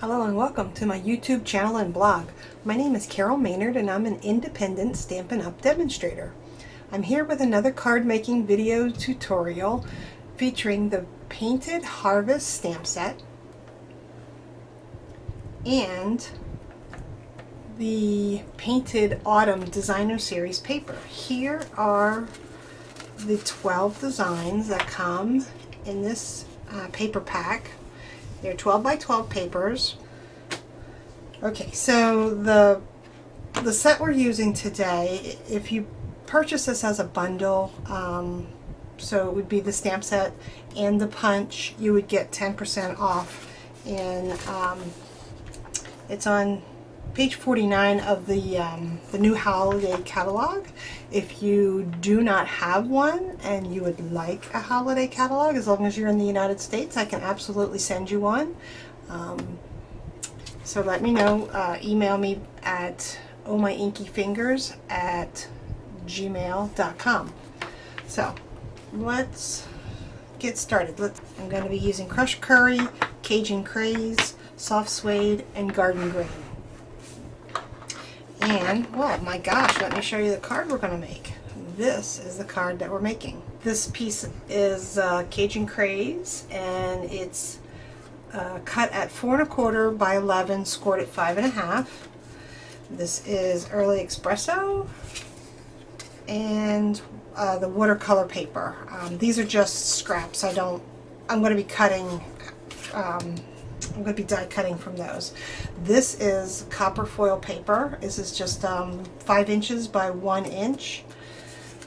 Hello and welcome to my YouTube channel and blog. My name is Carol Maynard and I'm an independent Stampin' Up! Demonstrator. I'm here with another card making video tutorial featuring the Painted Harvest stamp set and the Painted Autumn Designer Series paper. Here are the 12 designs that come in this paper pack. They're 12 by 12 papers. Okay, so the set we're using today, if you purchase this as a bundle, so it would be the stamp set and the punch, you would get 10% off. And it's on page 49 of the new holiday catalog. If you do not have one and you would like a holiday catalog, as long as you're in the United States, I can absolutely send you one. So let me know. Email me at ohmyinkyfingers@gmail.com. So let's get started. I'm going to be using crushed curry, Cajun craze, soft suede, and garden green. And, well, my gosh, let me show you the card we're going to make. This is the card that we're making. This piece is Cajun Craze, and it's cut at 4 1/4 by 11, scored at 5 1/2. This is Early Espresso, and the watercolor paper. These are just scraps. I'm going to be cutting, I'm going to be die cutting from those. This is copper foil paper. This is just 5 inches by 1 inch.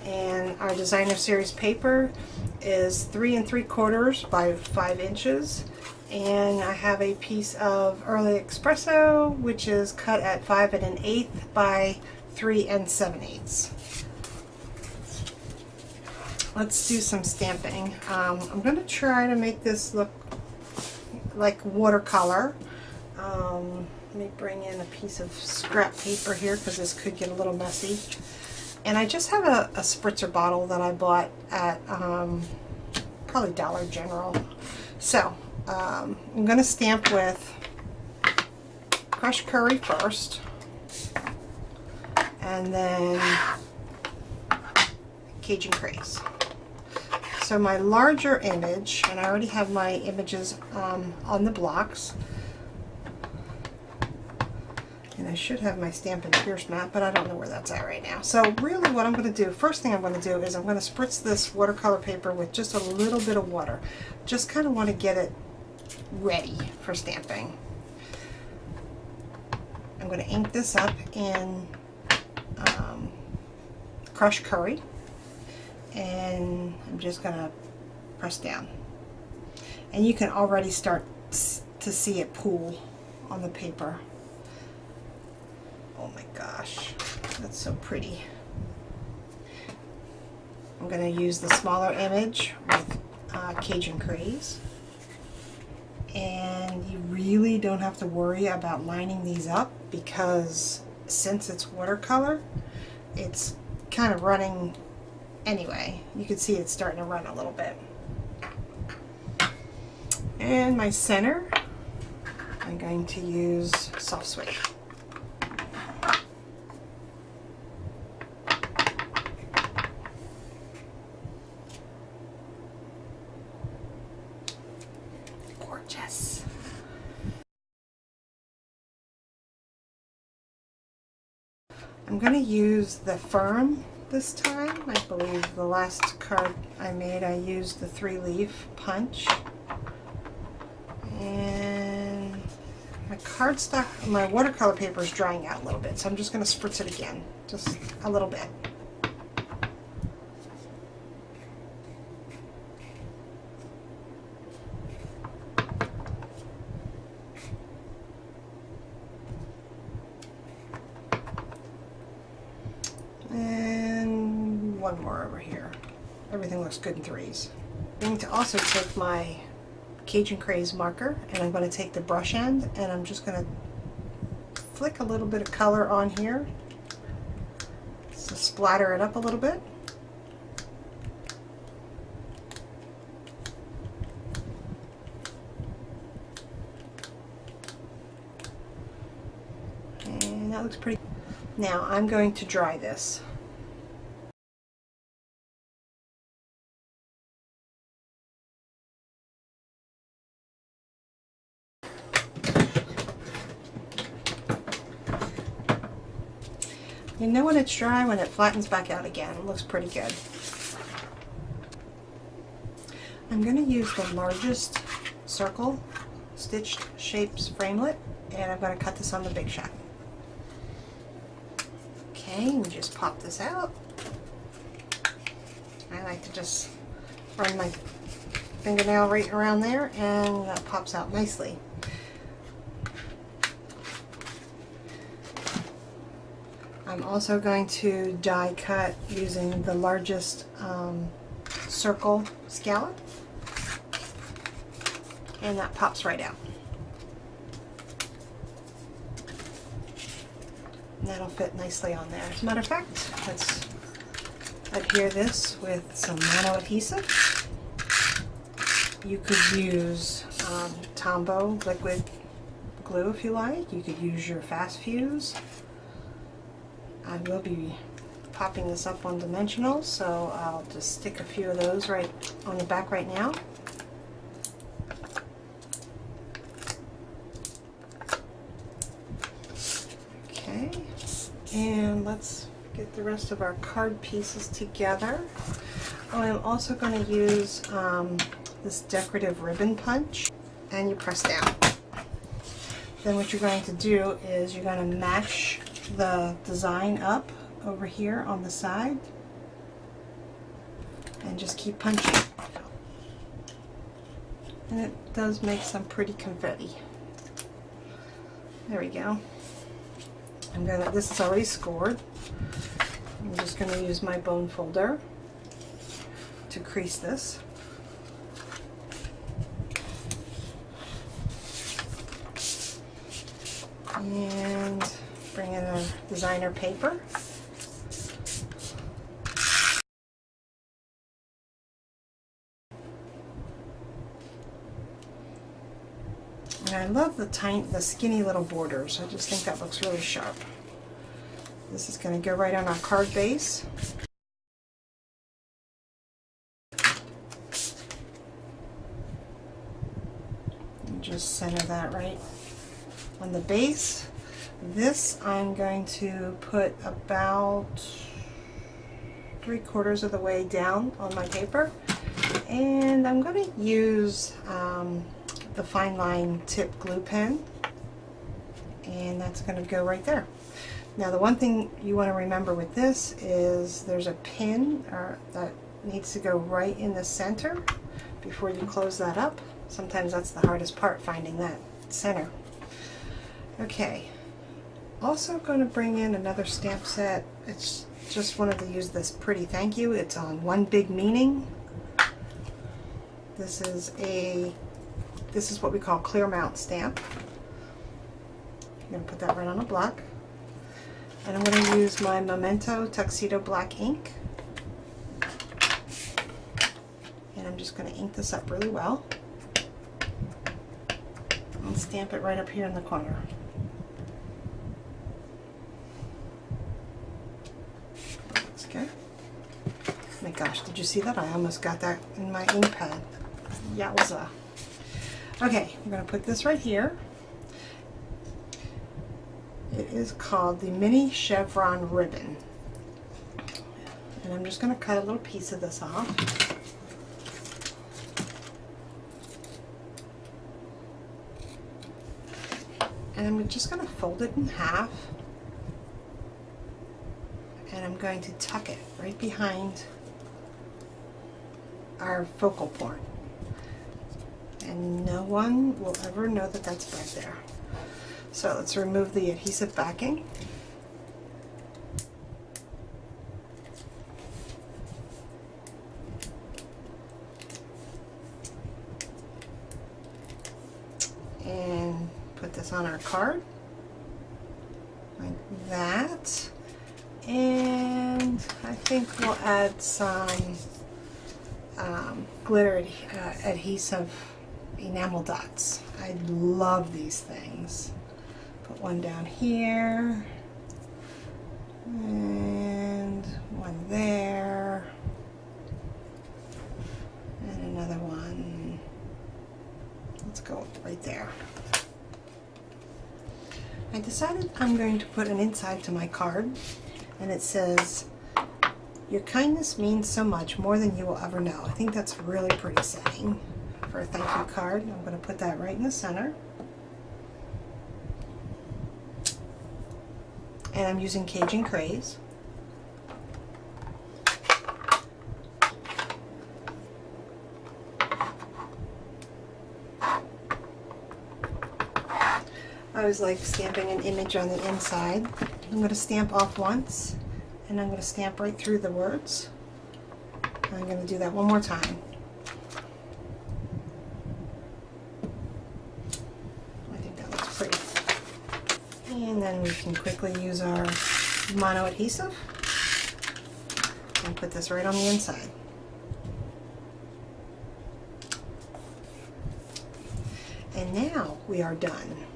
And our Designer Series paper is 3 3/4 by 5 inches. And I have a piece of Early Espresso, which is cut at 5 1/8 by 3 7/8. Let's do some stamping. I'm going to try to make this look like watercolor. Let me bring in a piece of scrap paper here because this could get a little messy. And I just have a spritzer bottle that I bought at probably Dollar General. So I'm going to stamp with crushed curry first, and then Cajun craze. So my larger image, and I already have my images on the blocks, and I should have my Stampin' Pierce map, but I don't know where that's at right now. So really what I'm going to do, first thing I'm going to do is I'm going to spritz this watercolor paper with just a little bit of water. Just kind of want to get it ready for stamping. I'm going to ink this up in crushed curry, and I'm just going to press down. And you can already start to see it pool on the paper. Oh my gosh, that's so pretty. I'm going to use the smaller image with Cajun Craze. And you really don't have to worry about lining these up because since it's watercolor, it's kind of running anyway. You can see it's starting to run a little bit. And my center, I'm going to use soft suede. Gorgeous. I'm going to use the Firm this time. I believe the last card I made I used the 3-leaf punch. And my cardstock, my watercolor paper is drying out a little bit, so I'm just going to spritz it again, just a little bit. And one more over here. Everything looks good in 3s. I'm going to also take my Cajun Craze marker, and I'm going to take the brush end, and I'm just going to flick a little bit of color on here, so splatter it up a little bit. That looks pretty. Now I'm going to dry this. You know when it's dry, when it flattens back out again. It looks pretty good. I'm going to use the largest circle stitched shapes framelit, and I'm going to cut this on the Big Shot. Okay, and just pop this out. I like to just run my fingernail right around there, and that pops out nicely. I'm also going to die cut using the largest circle scallop, and that pops right out. And that'll fit nicely on there. As a matter of fact, let's adhere this with some mono adhesive. You could use Tombow liquid glue if you like. You could use your fast fuse. I will be popping this up on dimensional, so I'll just stick a few of those right on the back right now. Okay, and let's get the rest of our card pieces together. Oh, I'm also going to use this decorative ribbon punch, and you press down. Then what you're going to do is you're going to match the design up over here on the side and just keep punching. And it does make some pretty confetti. There we go. This is already scored. I'm just going to use my bone folder to crease this. And bring in a designer paper. And I love the skinny little borders. I just think that looks really sharp. This is going to go right on our card base. And just center that right on the base. This I'm going to put about 3/4 of the way down on my paper, and I'm going to use the fine line tip glue pen, and that's going to go right there. Now the one thing you want to remember with this is there's a pin that needs to go right in the center before you close that up. Sometimes that's the hardest part, finding that center. Okay. Also going to bring in another stamp set. It's just wanted to use this pretty thank you. It's on One Big Meaning. This is what we call clear mount stamp. I'm going to put that right on a block. And I'm going to use my Memento Tuxedo black ink. And I'm just going to ink this up really well. And stamp it right up here in the corner. Okay. Oh my gosh, did you see that? I almost got that in my ink pad. Yowza. Okay, I'm going to put this right here. It is called the Mini Chevron Ribbon. And I'm just going to cut a little piece of this off. And I'm just going to fold it in half. And I'm going to tuck it right behind our focal point. And no one will ever know that that's back there. So let's remove the adhesive backing. And put this on our card like that. And I think we'll add some glitter adhesive enamel dots. I love these things. Put one down here, I decided I'm going to put an inside to my card, and it says, "Your kindness means so much, more than you will ever know." I think that's really pretty saying for a thank you card. I'm going to put that right in the center. And I'm using Cajun Craze. I always like stamping an image on the inside. I'm going to stamp off once, and I'm going to stamp right through the words. And I'm going to do that one more time. I think that looks pretty. And then we can quickly use our mono adhesive and put this right on the inside. And now we are done.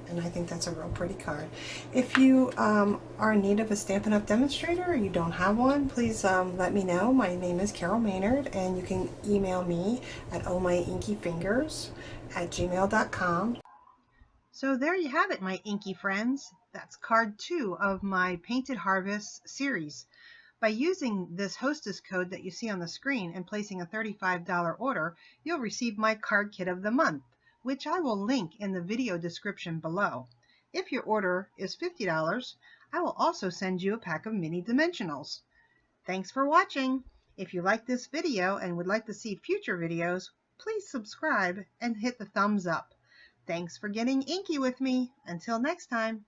And I think that's a real pretty card. If you are in need of a Stampin' Up! Demonstrator or you don't have one, please let me know. My name is Carol Maynard, and you can email me at ohmyinkyfingers@gmail.com. So there you have it, my inky friends. That's card 2 of my Painted Harvest series. By using this hostess code that you see on the screen and placing a $35 order, you'll receive my card kit of the month, which I will link in the video description below. If your order is $50, I will also send you a pack of mini dimensionals. Thanks for watching. If you like this video and would like to see future videos, please subscribe and hit the thumbs up. Thanks for getting inky with me. Until next time.